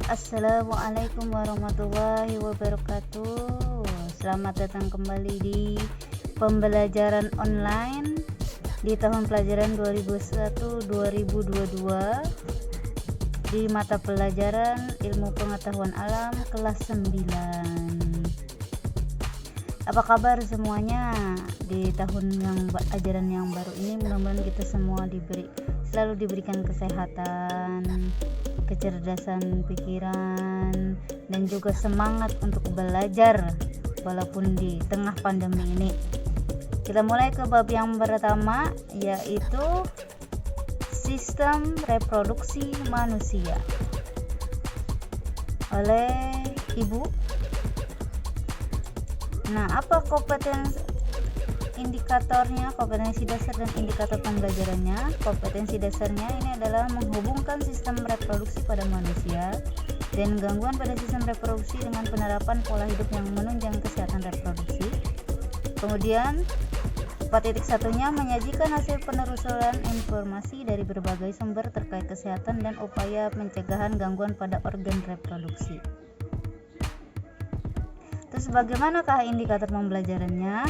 Assalamualaikum warahmatullahi wabarakatuh. Selamat datang kembali di pembelajaran online di tahun pelajaran 2021-2022 di mata pelajaran Ilmu Pengetahuan Alam kelas 9. Apa kabar semuanya di tahun ajaran yang baru ini? Mudah-mudahan kita semua selalu diberikan kesehatan, kecerdasan pikiran, dan juga semangat untuk belajar walaupun di tengah pandemi ini. Kita mulai ke bab yang pertama, yaitu sistem reproduksi manusia oleh Ibu. Nah, apa kompetensi dasar dan indikator pembelajarannya? Kompetensi dasarnya ini adalah menghubungkan sistem reproduksi pada manusia dan gangguan pada sistem reproduksi dengan penerapan pola hidup yang menunjang kesehatan reproduksi. Kemudian 4.1-nya menyajikan hasil penelusuran informasi dari berbagai sumber terkait kesehatan dan upaya pencegahan gangguan pada organ reproduksi. Terus bagaimanakah indikator pembelajarannya?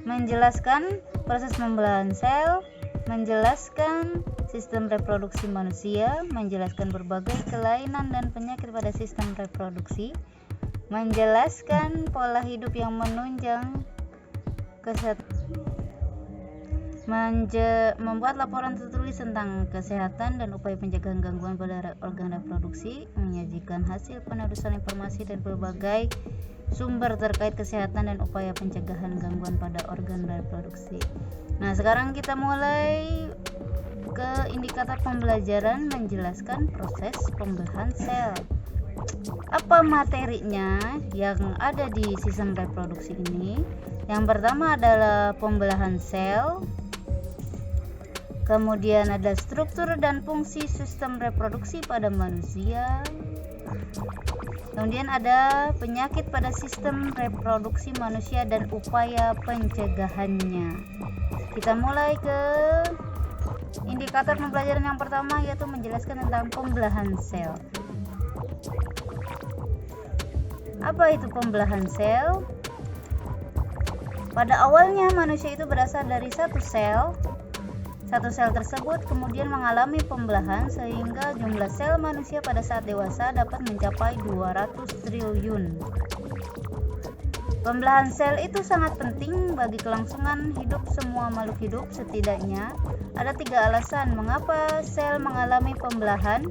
Menjelaskan proses pembelahan sel, menjelaskan sistem reproduksi manusia, menjelaskan berbagai kelainan dan penyakit pada sistem reproduksi, menjelaskan pola hidup yang menunjang kesehatan, membuat laporan tertulis tentang kesehatan dan upaya pencegahan gangguan pada organ reproduksi, menyajikan hasil penelusuran informasi dari berbagai sumber terkait kesehatan dan upaya pencegahan gangguan pada organ reproduksi. Nah, sekarang kita mulai ke indikator pembelajaran, menjelaskan proses pembelahan sel. Apa materinya yang ada di sistem reproduksi ini? Yang pertama adalah pembelahan sel. Kemudian ada struktur dan fungsi sistem reproduksi pada manusia. Kemudian ada penyakit pada sistem reproduksi manusia dan upaya pencegahannya. Kita mulai ke indikator pembelajaran yang pertama, yaitu menjelaskan tentang pembelahan sel. Apa itu pembelahan sel? Pada awalnya manusia itu berasal dari satu sel. Satu sel tersebut kemudian mengalami pembelahan sehingga jumlah sel manusia pada saat dewasa dapat mencapai 200 triliun. Pembelahan sel itu sangat penting bagi kelangsungan hidup semua makhluk hidup. Setidaknya ada 3 alasan mengapa sel mengalami pembelahan,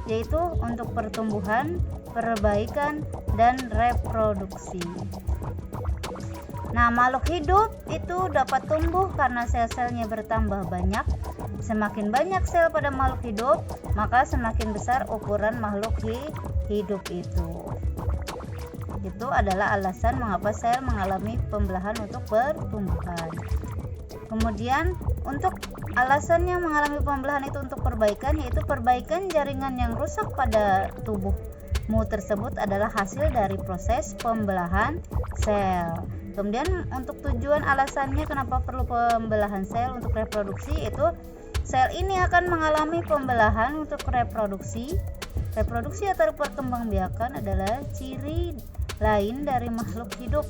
yaitu untuk pertumbuhan, perbaikan, dan reproduksi. Nah, makhluk hidup itu dapat tumbuh karena sel-selnya bertambah banyak. Semakin banyak sel pada makhluk hidup, maka semakin besar ukuran makhluk hidup itu. Itu adalah alasan mengapa sel mengalami pembelahan untuk pertumbuhan. Kemudian, untuk alasannya mengalami pembelahan itu untuk perbaikan, yaitu perbaikan jaringan yang rusak pada tubuhmu tersebut adalah hasil dari proses pembelahan sel. Kemudian untuk tujuan alasannya kenapa perlu pembelahan sel untuk reproduksi, itu sel ini akan mengalami pembelahan untuk reproduksi. Reproduksi atau perkembangbiakan adalah ciri lain dari makhluk hidup.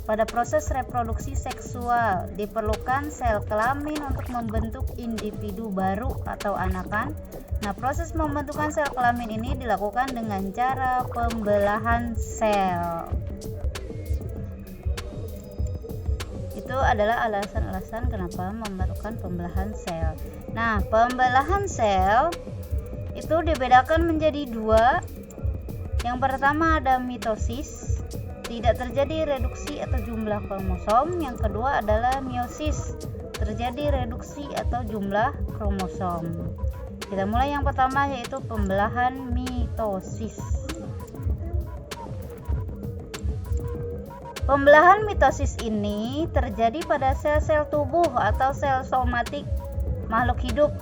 Pada proses reproduksi seksual diperlukan sel kelamin untuk membentuk individu baru atau anakan. Nah, proses pembentukan sel kelamin ini dilakukan dengan cara pembelahan sel. Itu adalah alasan-alasan kenapa memerlukan pembelahan sel. Nah, pembelahan sel itu dibedakan menjadi 2. Yang pertama ada mitosis, tidak terjadi reduksi atau jumlah kromosom. Yang kedua adalah meiosis, terjadi reduksi atau jumlah kromosom. Kita mulai yang pertama, yaitu pembelahan mitosis. Pembelahan mitosis ini terjadi pada sel-sel tubuh atau sel somatik makhluk hidup.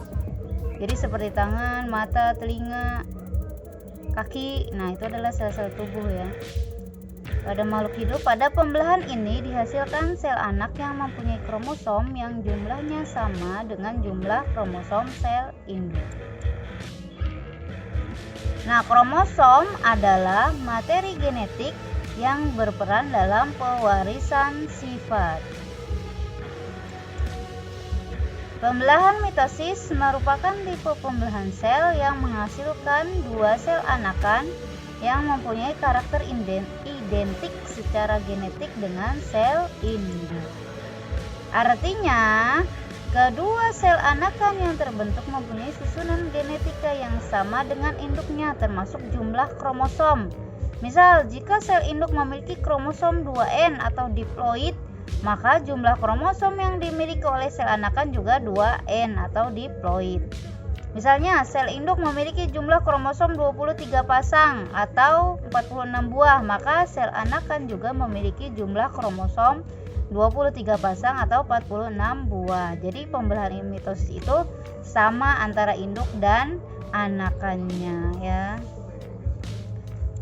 Jadi seperti tangan, mata, telinga, kaki. Nah, itu adalah sel-sel tubuh ya. Pada makhluk hidup, pada pembelahan ini dihasilkan sel anak yang mempunyai kromosom yang jumlahnya sama dengan jumlah kromosom sel induk. Nah, kromosom adalah materi genetik yang berperan dalam pewarisan sifat. Pembelahan mitosis merupakan tipe pembelahan sel yang menghasilkan dua sel anakan yang mempunyai karakter identik secara genetik dengan sel induk. Artinya, kedua sel anakan yang terbentuk mempunyai susunan genetika yang sama dengan induknya, termasuk jumlah kromosom. Misal, jika sel induk memiliki kromosom 2N atau diploid, maka jumlah kromosom yang dimiliki oleh sel anakan juga 2N atau diploid. Misalnya, sel induk memiliki jumlah kromosom 23 pasang atau 46 buah, maka sel anakan juga memiliki jumlah kromosom 23 pasang atau 46 buah. Jadi pembelahan mitosis itu sama antara induk dan anakannya ya.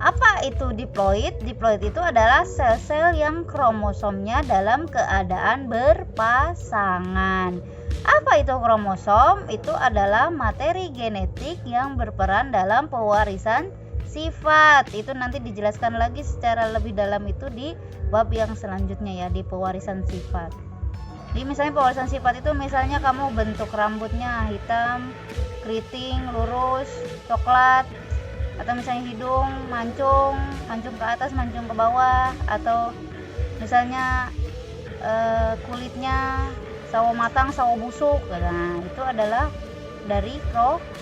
Apa itu diploid? Diploid itu adalah sel-sel yang kromosomnya dalam keadaan berpasangan. Apa itu kromosom? Itu adalah materi genetik yang berperan dalam pewarisan sifat. Itu nanti dijelaskan lagi secara lebih dalam itu di bab yang selanjutnya ya, di pewarisan sifat. Jadi misalnya pewarisan sifat itu misalnya kamu bentuk rambutnya hitam, keriting, lurus, coklat, atau misalnya hidung mancung ke atas, mancung ke bawah, atau misalnya kulitnya sawo matang, sawo busuk. Nah, itu adalah dari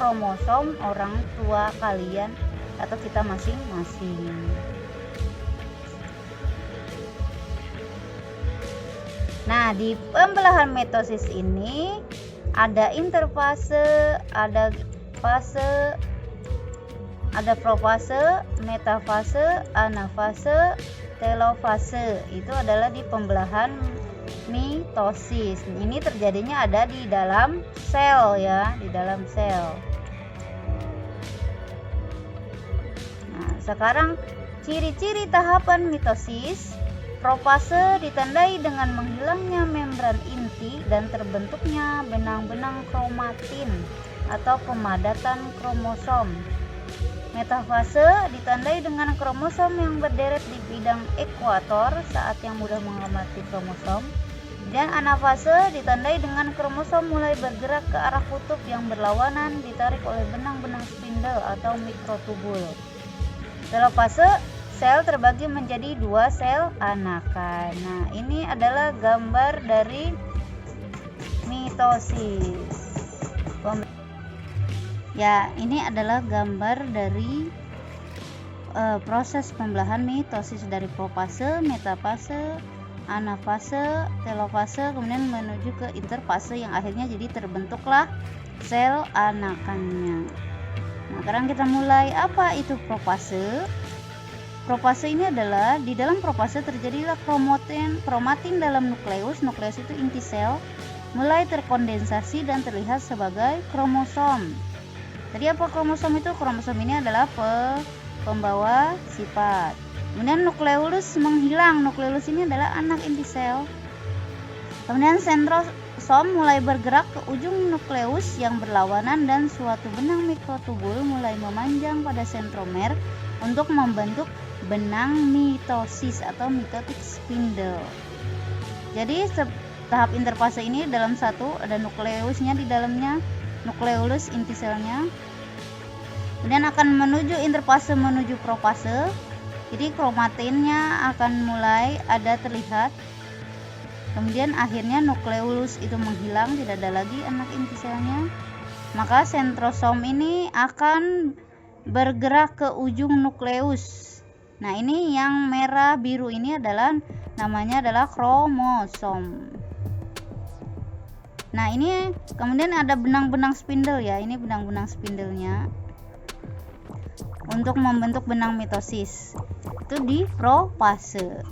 kromosom orang tua kalian atau kita masing-masing. Nah, di pembelahan mitosis ini ada interfase, ada fase, ada profase, metafase, anafase, telofase. Itu adalah di pembelahan mitosis. Ini terjadinya ada di dalam sel ya, di dalam sel. Nah, sekarang ciri-ciri tahapan mitosis. Profase ditandai dengan menghilangnya membran inti dan terbentuknya benang-benang kromatin atau pemadatan kromosom. Metafase ditandai dengan kromosom yang berderet di bidang ekuator saat yang mudah mengamati kromosom. Dan anafase ditandai dengan kromosom mulai bergerak ke arah kutub yang berlawanan ditarik oleh benang-benang spindle atau mikrotubul. Telofase, sel terbagi menjadi dua sel anakan. Nah, ini adalah gambar dari mitosis. Ya, ini adalah gambar dari proses pembelahan mitosis dari profase, metafase, anafase, telofase, kemudian menuju ke interfase yang akhirnya jadi terbentuklah sel anakannya. Nah, sekarang kita mulai. Apa itu profase? Profase ini adalah di dalam profase terjadilah kromatin dalam nukleus. Nukleus itu inti sel mulai terkondensasi dan terlihat sebagai kromosom. Jadi apa kromosom itu? Kromosom ini adalah pembawa sifat. Kemudian nukleolus menghilang. Nukleolus ini adalah anak inti sel. Kemudian sentrosom mulai bergerak ke ujung nukleus yang berlawanan dan suatu benang mikrotubul mulai memanjang pada sentromer untuk membentuk benang mitosis atau mitotic spindle. Jadi tahap interfase ini dalam satu ada nukleusnya di dalamnya, nukleolus inti selnya. Kemudian akan menuju interfase menuju profase. Jadi kromatinnya akan mulai ada terlihat. Kemudian akhirnya nukleolus itu menghilang, tidak ada lagi anak inti selnya. Maka sentrosom ini akan bergerak ke ujung nukleus. Nah, ini yang merah biru ini adalah namanya adalah kromosom. Nah, ini kemudian ada benang-benang spindle ya. Ini benang-benang spindlenya untuk membentuk benang mitosis. Itu di profase.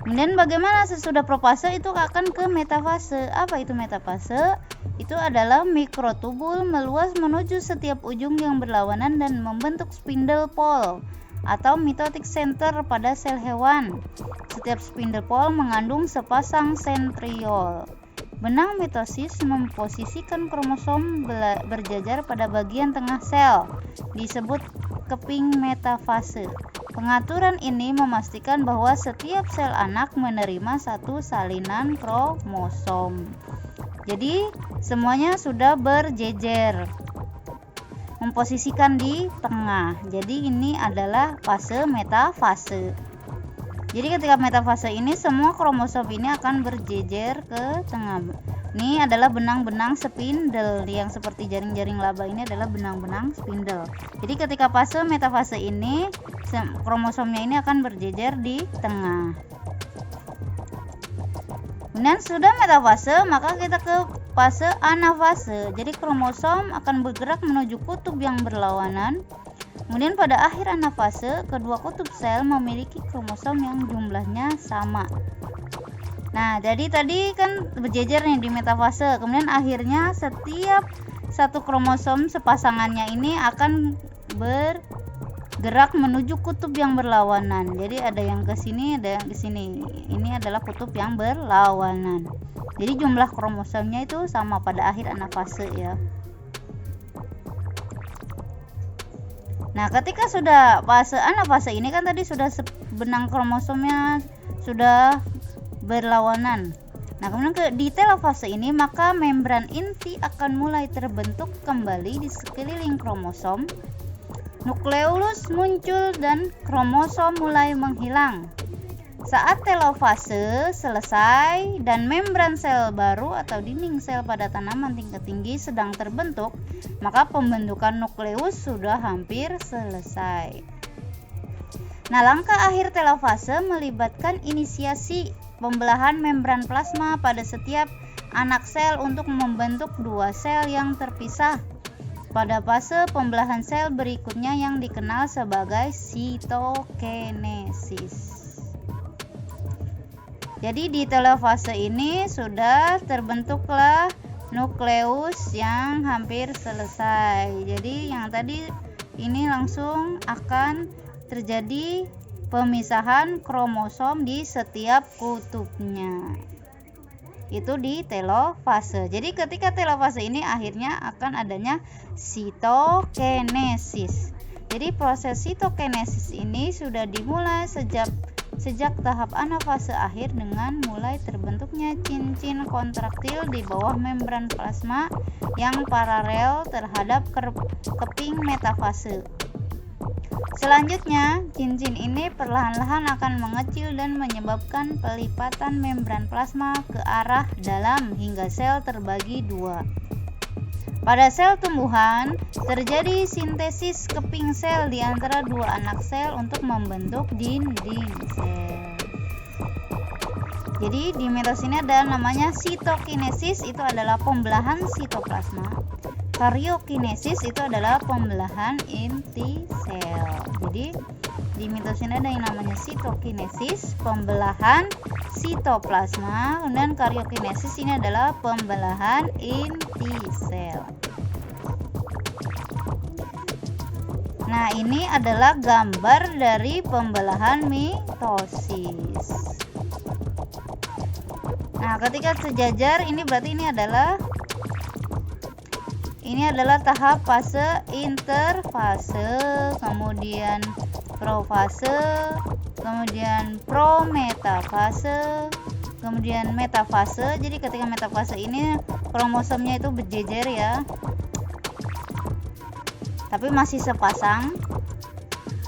Kemudian bagaimana sesudah profase itu akan ke metafase. Apa itu metafase? Itu adalah mikrotubul meluas menuju setiap ujung yang berlawanan dan membentuk spindle pole. atau mitotic center pada sel hewan. Setiap spindle pole mengandung sepasang sentriol. Benang mitosis memposisikan kromosom berjajar pada bagian tengah sel, disebut keping metafase. Pengaturan ini memastikan bahwa setiap sel anak menerima satu salinan kromosom. Jadi semuanya sudah berjejer, memposisikan di tengah. Jadi ini adalah fase metafase. Jadi ketika metafase ini semua kromosom ini akan berjejer ke tengah. Ini adalah benang-benang spindle yang seperti jaring-jaring laba, ini adalah benang-benang spindle. Jadi ketika fase metafase ini kromosomnya ini akan berjejer di tengah. Kemudian sudah metafase, maka kita ke fase anafase. Jadi kromosom akan bergerak menuju kutub yang berlawanan. Kemudian pada akhir anafase, kedua kutub sel memiliki kromosom yang jumlahnya sama. Nah, jadi tadi kan berjejer nih di metafase. Kemudian akhirnya setiap satu kromosom sepasangannya ini akan bergerak menuju kutub yang berlawanan. Jadi ada yang ke sini, ada yang ke sini. Ini adalah kutub yang berlawanan. Jadi jumlah kromosomnya itu sama pada akhir anafase ya. Nah, ketika sudah fase anafase ini kan tadi sudah benang kromosomnya sudah berlawanan. Nah, kemudian di telofase ini maka membran inti akan mulai terbentuk kembali di sekeliling kromosom. Nukleus muncul dan kromosom mulai menghilang. Saat telofase selesai dan membran sel baru atau dinding sel pada tanaman tingkat tinggi sedang terbentuk, maka pembentukan nukleus sudah hampir selesai. Nah, langkah akhir telofase melibatkan inisiasi pembelahan membran plasma pada setiap anak sel untuk membentuk dua sel yang terpisah. Pada fase pembelahan sel berikutnya yang dikenal sebagai sitokinesis. Jadi di telofase ini sudah terbentuklah nukleus yang hampir selesai. Jadi yang tadi ini langsung akan terjadi pemisahan kromosom di setiap kutubnya. Itu di telofase. Jadi ketika telofase ini akhirnya akan adanya sitokinesis. Jadi proses sitokinesis ini sudah dimulai sejak tahap anafase akhir dengan mulai terbentuknya cincin kontraktil di bawah membran plasma yang paralel terhadap keping metafase. Selanjutnya, cincin ini perlahan-lahan akan mengecil dan menyebabkan pelipatan membran plasma ke arah dalam hingga sel terbagi dua. Pada sel tumbuhan, terjadi sintesis keping sel di antara dua anak sel untuk membentuk dinding sel. Jadi di mitos ini ada namanya sitokinesis, itu adalah pembelahan sitoplasma. Karyokinesis itu adalah pembelahan inti sel. Jadi di mitos ini ada yang namanya sitokinesis, pembelahan sitoplasma, dan karyokinesis ini adalah pembelahan inti sel. Nah, ini adalah gambar dari pembelahan mitosis. Nah, ketika sejajar ini berarti ini adalah tahap fase interfase, kemudian profase, kemudian prometafase, kemudian metafase. Jadi ketika metafase ini kromosomnya itu berjejer ya, tapi masih sepasang.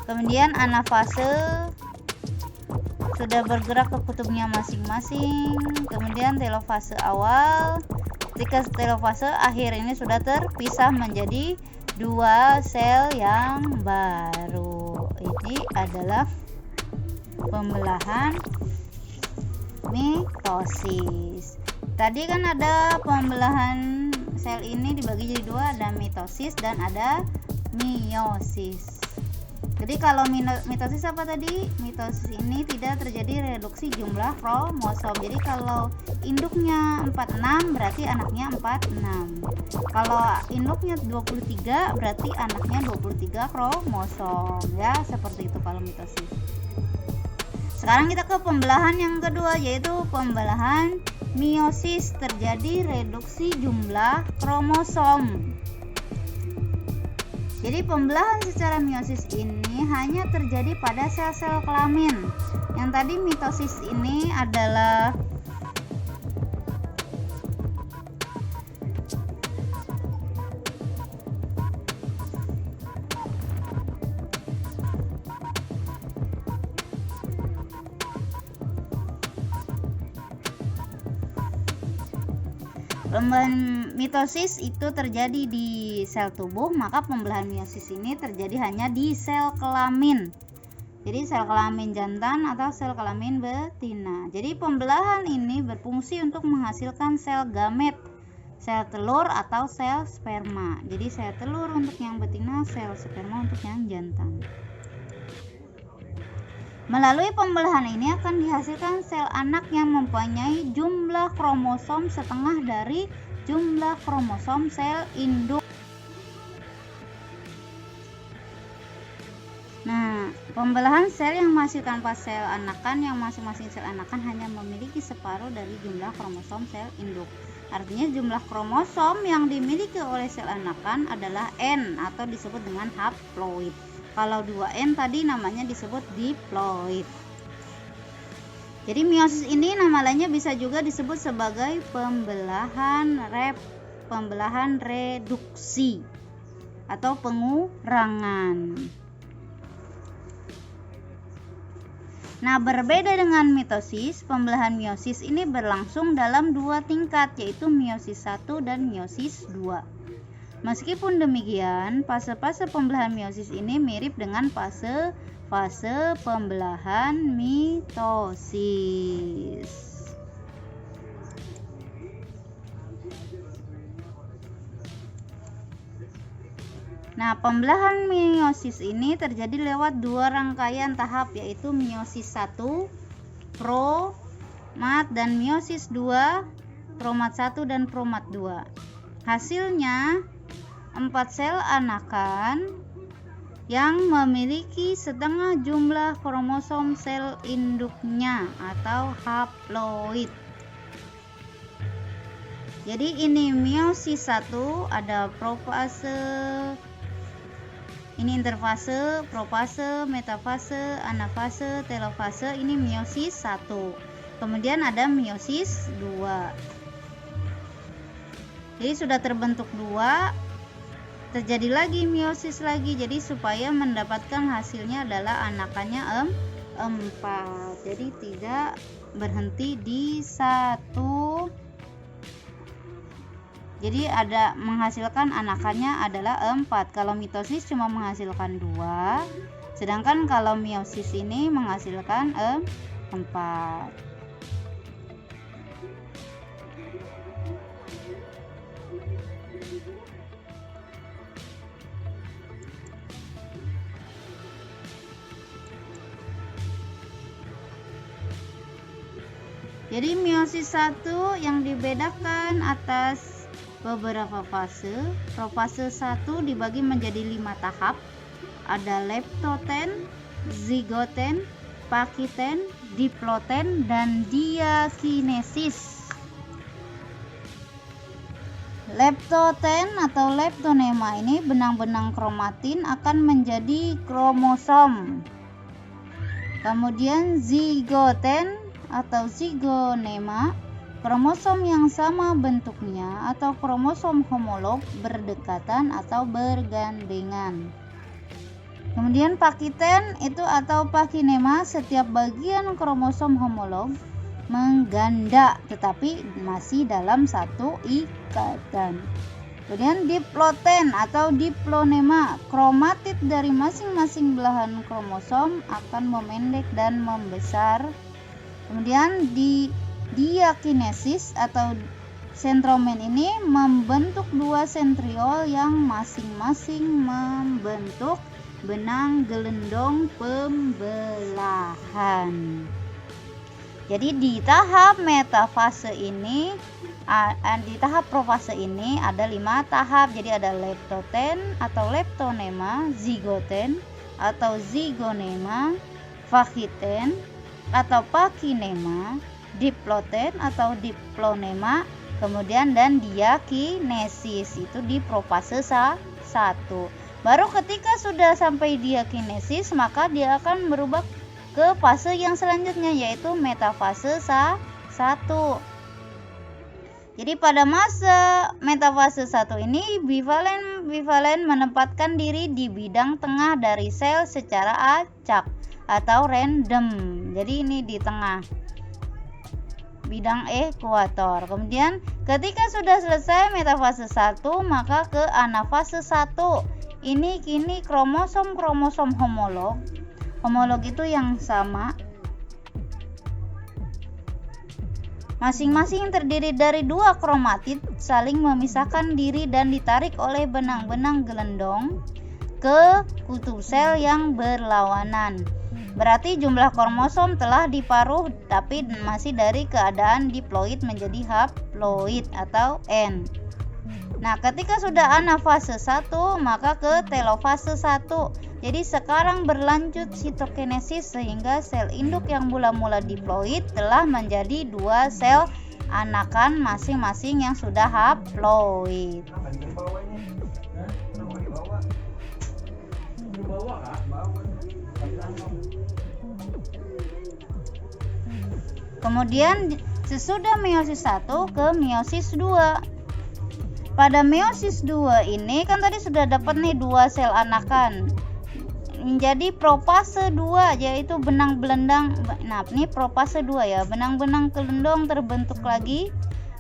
Kemudian anafase sudah bergerak ke kutubnya masing-masing. Kemudian telofase awal, ketika telofase akhir ini sudah terpisah menjadi dua sel yang baru. Ini adalah pembelahan mitosis. Tadi kan ada pembelahan sel ini dibagi jadi dua, ada mitosis dan ada meiosis. Jadi kalau mitosis apa tadi? Mitosis ini tidak terjadi reduksi jumlah kromosom. Jadi kalau induknya 46 berarti anaknya 46. Kalau induknya 23 berarti anaknya 23 kromosom. Ya, seperti itu kalau mitosis. Sekarang kita ke pembelahan yang kedua, yaitu pembelahan meiosis. Terjadi reduksi jumlah kromosom. Jadi pembelahan secara meiosis ini hanya terjadi pada sel-sel kelamin. Yang tadi mitosis ini adalah pembelahan mitosis itu terjadi di sel tubuh, maka pembelahan meiosis ini terjadi hanya di sel kelamin. Jadi sel kelamin jantan atau sel kelamin betina. Jadi pembelahan ini berfungsi untuk menghasilkan sel gamet, sel telur atau sel sperma. Jadi sel telur untuk yang betina, sel sperma untuk yang jantan. Melalui pembelahan ini akan dihasilkan sel anak yang mempunyai jumlah kromosom setengah dari jumlah kromosom sel induk. Nah, pembelahan sel yang menghasilkan pas sel anakan, yang masing-masing sel anakan hanya memiliki separuh dari jumlah kromosom sel induk. Artinya jumlah kromosom yang dimiliki oleh sel anakan adalah N atau disebut dengan haploid. Kalau 2N tadi namanya disebut diploid. Jadi meiosis ini nama lainnya bisa juga disebut sebagai pembelahan reduksi atau pengurangan. Nah, berbeda dengan mitosis, pembelahan meiosis ini berlangsung dalam dua tingkat, yaitu meiosis 1 dan meiosis 2. Meskipun demikian, fase-fase pembelahan meiosis ini mirip dengan fase pembelahan mitosis. Nah, pembelahan meiosis ini terjadi lewat dua rangkaian tahap, yaitu meiosis 1 promat dan meiosis 2 promat 1 dan promat 2. Hasilnya 4 sel anakan yang memiliki setengah jumlah kromosom sel induknya atau haploid. Jadi ini meiosis 1, ada profase, ini interfase, profase, metafase, anafase, telofase. Ini meiosis 1. Kemudian ada meiosis 2. Jadi sudah terbentuk 2, terjadi lagi meiosis lagi. Jadi supaya mendapatkan hasilnya adalah anakannya 4. Jadi tidak berhenti di 1. Jadi ada menghasilkan anakannya adalah 4. Kalau mitosis cuma menghasilkan 2, sedangkan kalau meiosis ini menghasilkan 4. Jadi meiosis 1 yang dibedakan atas beberapa fase. Profase 1 dibagi menjadi 5 tahap. Ada leptoten, zigoten, pakiten, diploten, dan diakinesis. Leptoten atau leptonema ini benang-benang kromatin akan menjadi kromosom. Kemudian zigoten atau zigonema, kromosom yang sama bentuknya atau kromosom homolog berdekatan atau bergandengan. Kemudian pakiten itu atau pakinema, setiap bagian kromosom homolog mengganda tetapi masih dalam satu ikatan. Kemudian diploten atau diplonema, kromatid dari masing-masing belahan kromosom akan memendek dan membesar. Kemudian di diakinesis atau sentromen ini membentuk 2 sentriol yang masing-masing membentuk benang gelendong pembelahan. Jadi di tahap metafase ini, di tahap profase ini ada 5 tahap. Jadi ada leptoten atau leptonema, zigoten atau zigonema, fakiten atau pakinema, diploten atau diplonema, kemudian dan diakinesis itu di profase 1. Baru ketika sudah sampai diakinesis, maka dia akan berubah ke fase yang selanjutnya, yaitu metafase 1. Jadi pada masa metafase 1 ini bivalen menempatkan diri di bidang tengah dari sel secara acak atau random. Jadi ini di tengah bidang ekuator. Kemudian ketika sudah selesai metafase 1, maka ke anafase 1. Ini kini kromosom homolog. Homolog itu yang sama. Masing-masing terdiri dari 2 kromatid saling memisahkan diri dan ditarik oleh benang-benang gelendong ke kutub sel yang berlawanan. Berarti jumlah kromosom telah diparuh tapi masih dari keadaan diploid menjadi haploid atau N. Nah, ketika sudah anafase 1, maka ke telofase 1. Jadi sekarang berlanjut sitokinesis sehingga sel induk yang mula-mula diploid telah menjadi 2 sel anakan masing-masing yang sudah haploid. Kemudian sesudah meiosis 1 ke meiosis 2. Pada meiosis 2 ini kan tadi sudah dapat nih 2 sel anakan. Menjadi profase 2 yaitu benang gelendang. Nah, ini profase 2 ya. Benang-benang gelendong terbentuk lagi.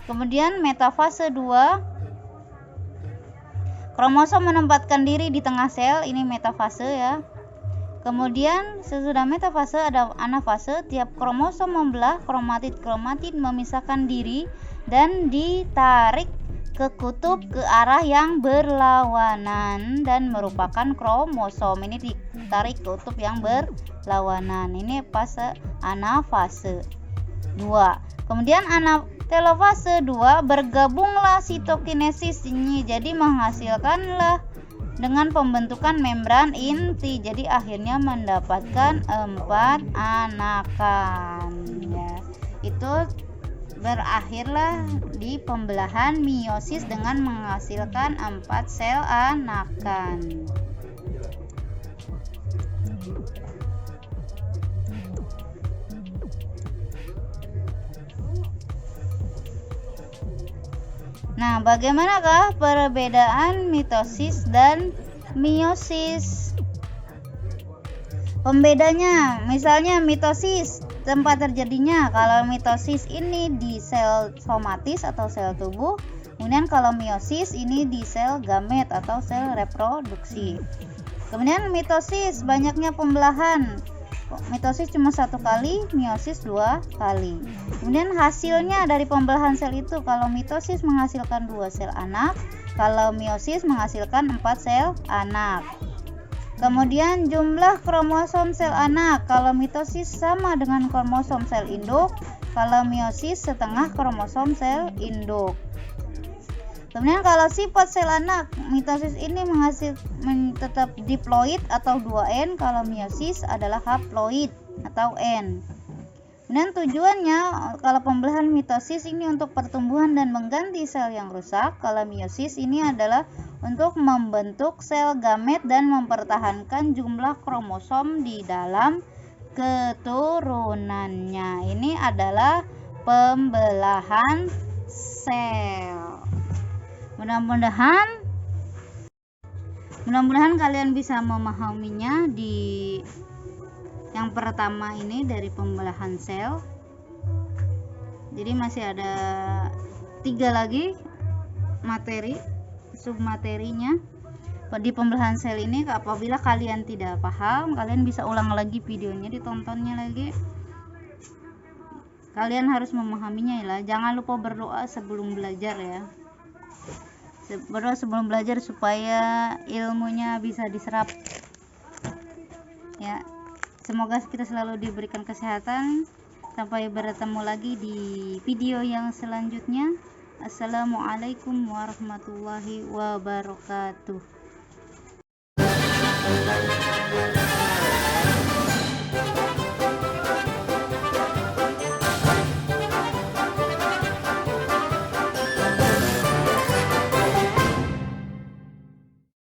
Kemudian metafase 2. Kromosom menempatkan diri di tengah sel, ini metafase ya. Kemudian sesudah metafase ada anafase, tiap kromosom membelah, kromatid memisahkan diri dan ditarik ke kutub ke arah yang berlawanan dan merupakan kromosom. Ini ditarik ke kutub yang berlawanan. Ini fase anafase 2. Kemudian telofase 2 bergabunglah sitokinesis ini, jadi menghasilkanlah dengan pembentukan membran inti. Jadi akhirnya mendapatkan 4 anakan ya. Itu berakhirlah di pembelahan meiosis dengan menghasilkan 4 sel anakan. Nah, bagaimanakah perbedaan mitosis dan meiosis? Pembedanya, misalnya mitosis tempat terjadinya. Kalau mitosis ini di sel somatis atau sel tubuh, kemudian kalau meiosis ini di sel gamet atau sel reproduksi. Kemudian mitosis banyaknya pembelahan. Mitosis cuma 1 kali, meiosis 2 kali. Kemudian hasilnya dari pembelahan sel itu, kalau mitosis menghasilkan 2 sel anak, kalau meiosis menghasilkan 4 sel anak. Kemudian jumlah kromosom sel anak, kalau mitosis sama dengan kromosom sel induk, kalau meiosis setengah kromosom sel induk. Kemudian kalau sifat sel anak, mitosis ini tetap diploid atau 2N, kalau meiosis adalah haploid atau N. Kemudian tujuannya, kalau pembelahan mitosis ini untuk pertumbuhan dan mengganti sel yang rusak, kalau meiosis ini adalah untuk membentuk sel gamet dan mempertahankan jumlah kromosom di dalam keturunannya. Ini adalah pembelahan sel. Mudah-mudahan kalian bisa memahaminya di yang pertama ini dari pembelahan sel. Jadi masih ada 3 lagi materi submaterinya di pembelahan sel ini. Apabila kalian tidak paham, kalian bisa ulang lagi videonya, ditontonnya lagi. Kalian harus memahaminya ya. Jangan lupa berdoa sebelum belajar ya. Berdoa sebelum belajar supaya ilmunya bisa diserap ya. Semoga kita selalu diberikan kesehatan. Sampai bertemu lagi di video yang selanjutnya. Assalamualaikum warahmatullahi wabarakatuh.